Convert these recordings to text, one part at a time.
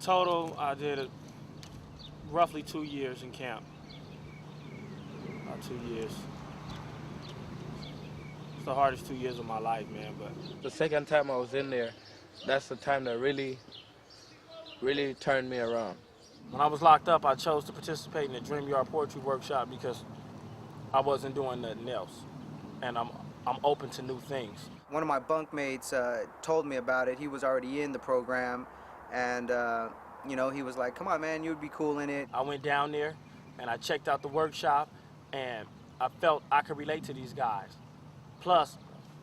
Total, I did roughly 2 years in camp. About 2 years. It's the hardest 2 years of my life, man. But the second time I was in there, that's the time that really turned me around. When I was locked up, I chose to participate in the Dream Yard Poetry Workshop because I wasn't doing nothing else, and I'm open to new things. One of my bunkmates told me about it. He was already in the program, and you know, he was like, "Come on, man, you'd be cool in it." I went down there, and I checked out the workshop, and I felt I could relate to these guys. Plus,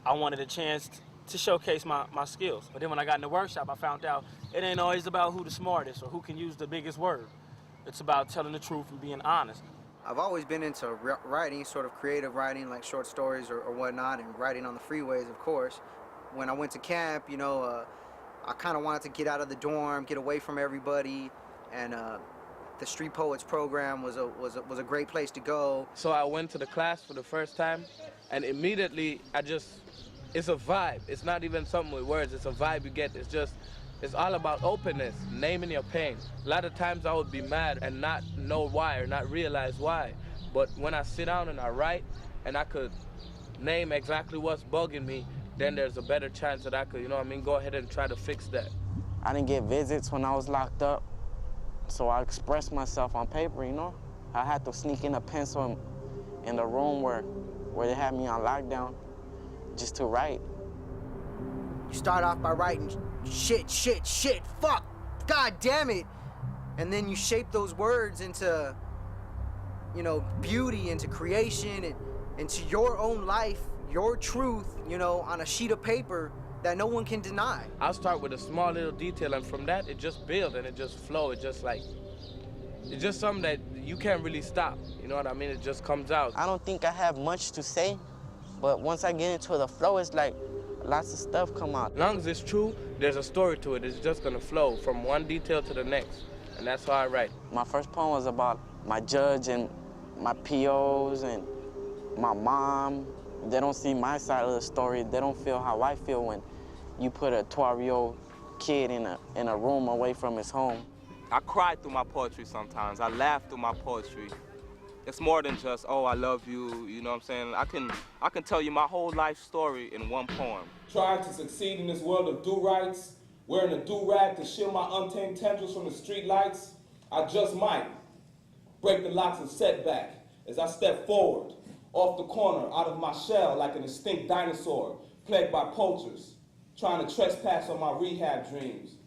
I wanted a chance to showcase my skills. But then when I got in the workshop, I found out it ain't always about who the smartest or who can use the biggest word. It's about telling the truth and being honest. I've always been into writing, sort of creative writing, like short stories or whatnot, and writing on the freeways, of course. When I went to camp, you know, I kind of wanted to get out of the dorm, get away from everybody, and the Street Poets program was a great place to go. So I went to the class for the first time, and immediately it's a vibe. It's not even something with words, it's a vibe you get. It's all about openness, naming your pain. A lot of times I would be mad and not know why or not realize why. But when I sit down and I write and I could name exactly what's bugging me, then there's a better chance that I could, you know what I mean, go ahead and try to fix that. I didn't get visits when I was locked up, so I expressed myself on paper, you know? I had to sneak in a pencil in the room where they had me on lockdown just to write. You start off by writing shit, fuck, god damn it. And then you shape those words into, you know, beauty, into creation, and into your own life, your truth, you know, on a sheet of paper that no one can deny. I'll start with a small little detail, and from that, it just builds and it just flows. It's just something that you can't really stop. You know what I mean? It just comes out. I don't think I have much to say, but once I get into the flow, it's like lots of stuff come out. As long as it's true, there's a story to it. It's just gonna flow from one detail to the next, and that's how I write. My first poem was about my judge and my POs and my mom. They don't see my side of the story. They don't feel how I feel when you put a 12-year-old kid in a room away from his home. I cry through my poetry sometimes. I laugh through my poetry. It's more than just, oh, I love you, you know what I'm saying? I can tell you my whole life story in one poem. Trying to succeed in this world of do-rights, wearing a do-rag to shield my untamed tendrils from the street lights, I just might break the locks and setback as I step forward, off the corner, out of my shell like an extinct dinosaur, plagued by poachers, trying to trespass on my rehab dreams.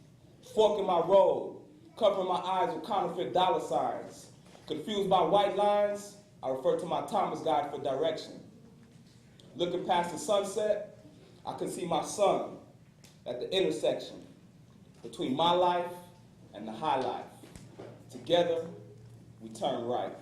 Forking my road, covering my eyes with counterfeit dollar signs. Confused by white lines, I refer to my Thomas guide for direction. Looking past the sunset, I can see my son at the intersection between my life and the high life. Together, we turn right.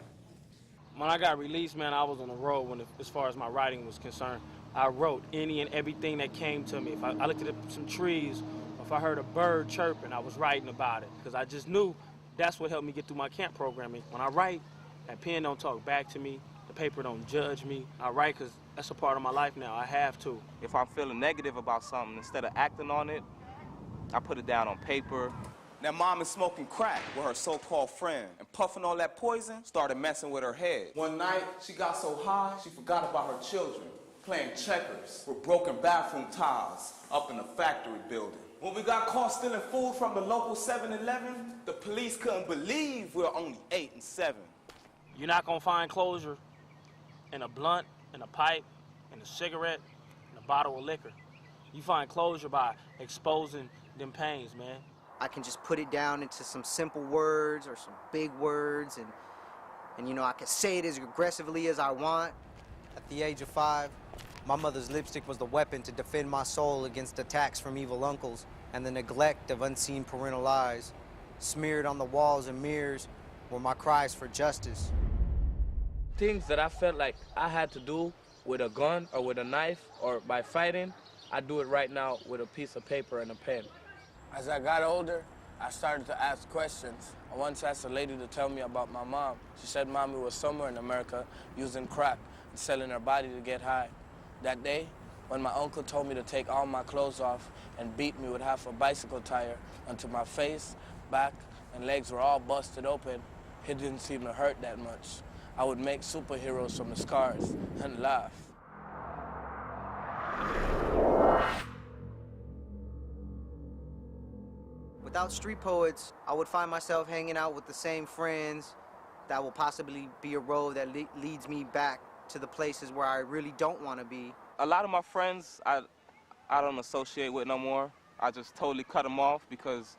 When I got released, man, I was on the road as far as my writing was concerned. I wrote any and everything that came to me. If I looked at some trees, if I heard a bird chirping, I was writing about it, because I just knew that's what helped me get through my camp programming. When I write, that pen don't talk back to me, the paper don't judge me. I write because that's a part of my life now. I have to. If I'm feeling negative about something, instead of acting on it, I put it down on paper. Now mom is smoking crack with her so-called friend, and puffing all that poison started messing with her head. One night, she got so high, she forgot about her children, playing checkers with broken bathroom tiles up in a factory building. When we got caught stealing food from the local 7-Eleven, the police couldn't believe we were only 8 and 7. You're not gonna find closure in a blunt, in a pipe, in a cigarette, in a bottle of liquor. You find closure by exposing them pains, man. I can just put it down into some simple words or some big words, and you know, I can say it as aggressively as I want. At the age of 5, my mother's lipstick was the weapon to defend my soul against attacks from evil uncles and the neglect of unseen parental eyes. Smeared on the walls and mirrors were my cries for justice. Things that I felt like I had to do with a gun or with a knife or by fighting, I do it right now with a piece of paper and a pen. As I got older, I started to ask questions. I once asked a lady to tell me about my mom. She said mommy was somewhere in America using crack and selling her body to get high. That day, when my uncle told me to take all my clothes off and beat me with half a bicycle tire onto my face, back, and legs were all busted open. It didn't seem to hurt that much. I would make superheroes from the scars and laugh. Without street poets, I would find myself hanging out with the same friends. That will possibly be a road that leads me back to the places where I really don't want to be. A lot of my friends I don't associate with no more. I just totally cut them off because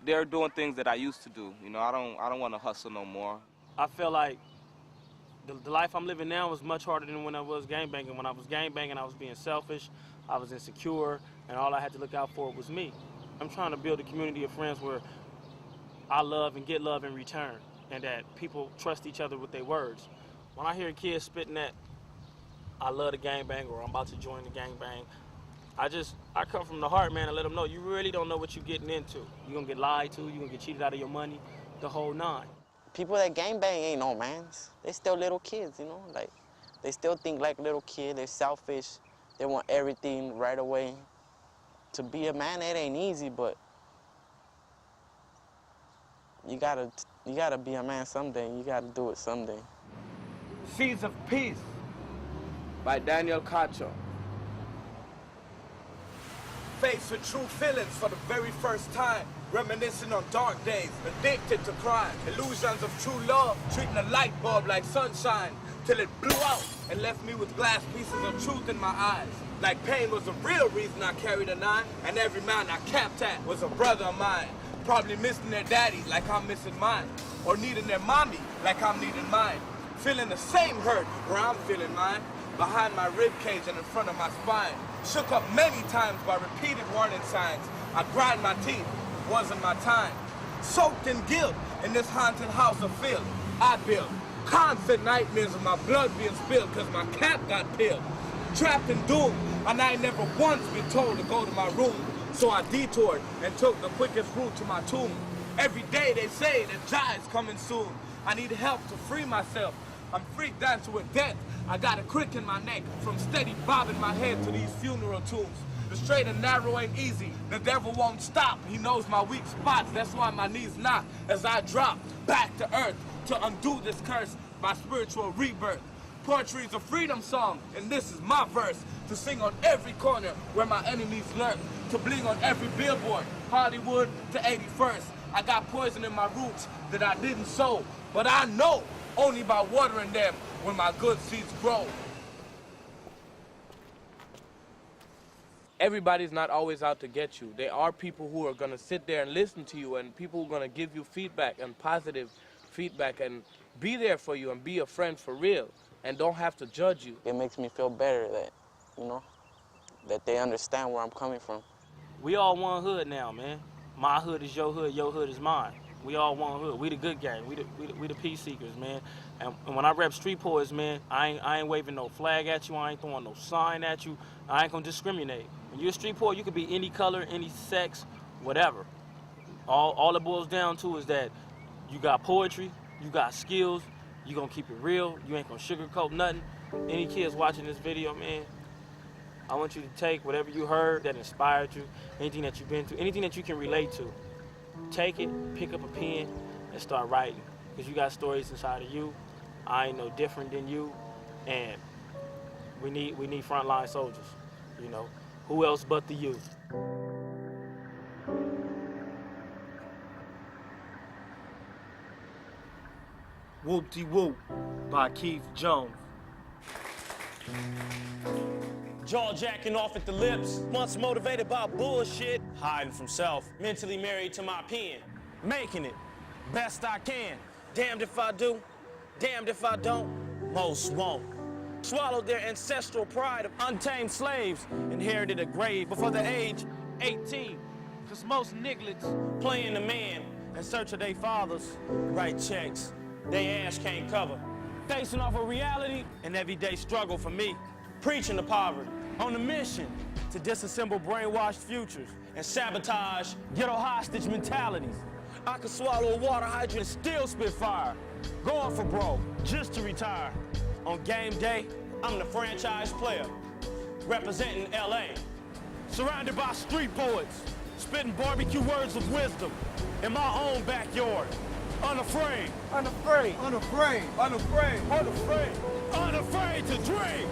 they're doing things that I used to do. You know, I don't want to hustle no more. I feel like the life I'm living now is much harder than when I was gangbanging. When I was gangbanging, I was being selfish, I was insecure, and all I had to look out for was me. I'm trying to build a community of friends where I love and get love in return, and that people trust each other with their words. When I hear kids spitting that, I love the gangbang, or I'm about to join the gangbang, I come from the heart, man, and let them know you really don't know what you're getting into. You're gonna get lied to, you're gonna get cheated out of your money, the whole nine. People that gangbang ain't no mans. They still little kids, you know? Like, they still think like little kids. They're selfish. They want everything right away. To be a man, it ain't easy, but you gotta be a man someday. You gotta do it someday. Seeds of Peace by Daniel Cacho. Faced with true feelings for the very first time, reminiscing on dark days, addicted to crime, illusions of true love, treating a light bulb like sunshine, till it blew out and left me with glass pieces of truth in my eyes. Like pain was the real reason I carried a 9, and every man I capped at was a brother of mine. Probably missing their daddy like I'm missing mine, or needing their mommy like I'm needing mine. Feeling the same hurt where I'm feeling mine, behind my rib cage and in front of my spine. Shook up many times by repeated warning signs. I grind my teeth, wasn't my time. Soaked in guilt in this haunted house of filth I built. Constant nightmares of my blood being spilled cause my cap got peeled. Trapped in doom, and I ain't never once been told to go to my room. So I detoured and took the quickest route to my tomb. Every day they say that Jah is coming soon. I need help to free myself. I'm freaked down to a death. I got a crick in my neck from steady bobbing my head to these funeral tombs. The straight and narrow ain't easy. The devil won't stop. He knows my weak spots. That's why my knees knock as I drop back to earth to undo this curse, my spiritual rebirth. Poetry is a freedom song, and this is my verse. To sing on every corner where my enemies lurk. To bling on every billboard, Hollywood to 81st. I got poison in my roots that I didn't sow, but I know only by watering them when my good seeds grow. Everybody's not always out to get you. There are people who are gonna sit there and listen to you, and people who are gonna give you feedback and positive feedback and be there for you and be a friend for real and don't have to judge you. It makes me feel better that, you know, that they understand where I'm coming from. We all one hood now, man. My hood is your hood is mine. We all one hood. We the good gang. We the peace seekers, man. And when I rep street poets, man, I ain't waving no flag at you. I ain't throwing no sign at you. I ain't gonna discriminate. When you're a street poet, you could be any color, any sex, whatever. All it boils down to is that you got poetry, you got skills, you gonna keep it real, you ain't gonna sugarcoat nothing. Any kids watching this video, man, I want you to take whatever you heard that inspired you, anything that you've been through, anything that you can relate to. Take it, pick up a pen, and start writing. Because you got stories inside of you. I ain't no different than you. And we need frontline soldiers, you know. Who else but the youth? Whoop-de-whoop by Keith Jones. Jaw jacking off at the lips, once motivated by bullshit, hiding from self, mentally married to my pen, making it best I can. Damned if I do, damned if I don't, most won't. Swallowed their ancestral pride of untamed slaves, inherited a grave before the age 18. Cause most nigglets playing the man in search of their fathers, write checks they ass can't cover. Facing off a reality, an everyday struggle for me. Preaching to poverty, on a mission to disassemble brainwashed futures and sabotage ghetto hostage mentalities. I could swallow a water hydrant and still spit fire. Going for broke, just to retire. On game day, I'm the franchise player, representing LA. Surrounded by street poets, spitting barbecue words of wisdom in my own backyard. Unafraid. Unafraid. Unafraid. Unafraid. Unafraid. Unafraid to dream.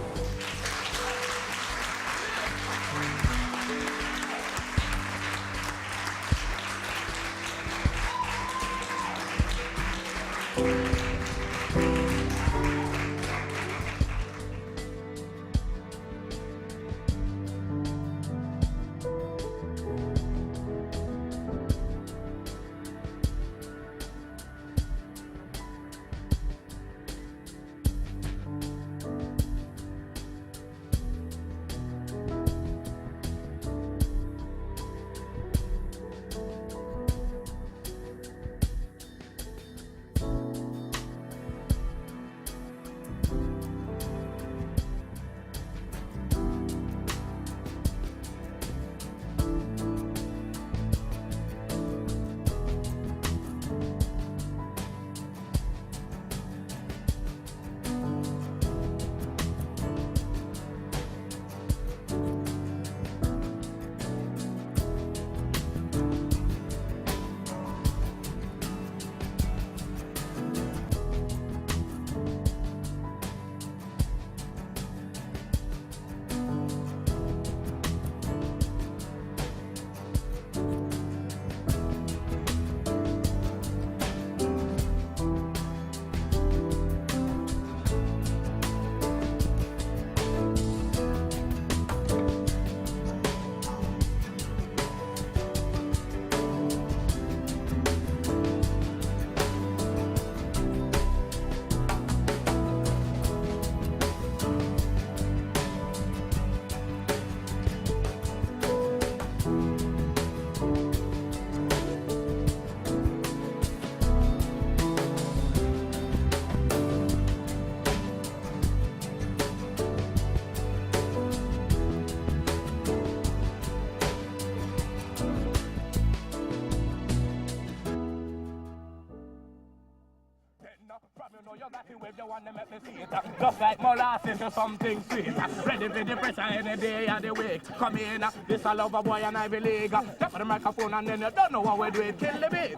Just like molasses or something sweet. Ready for the pressure any day of the week. Come in, this a lover boy and Ivy League. Jump for the microphone and then you don't know what we're doing. Kill the beat.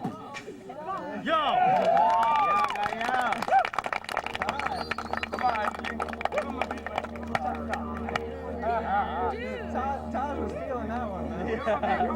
Yo! Yeah. Come on. Todd was feeling that one, man.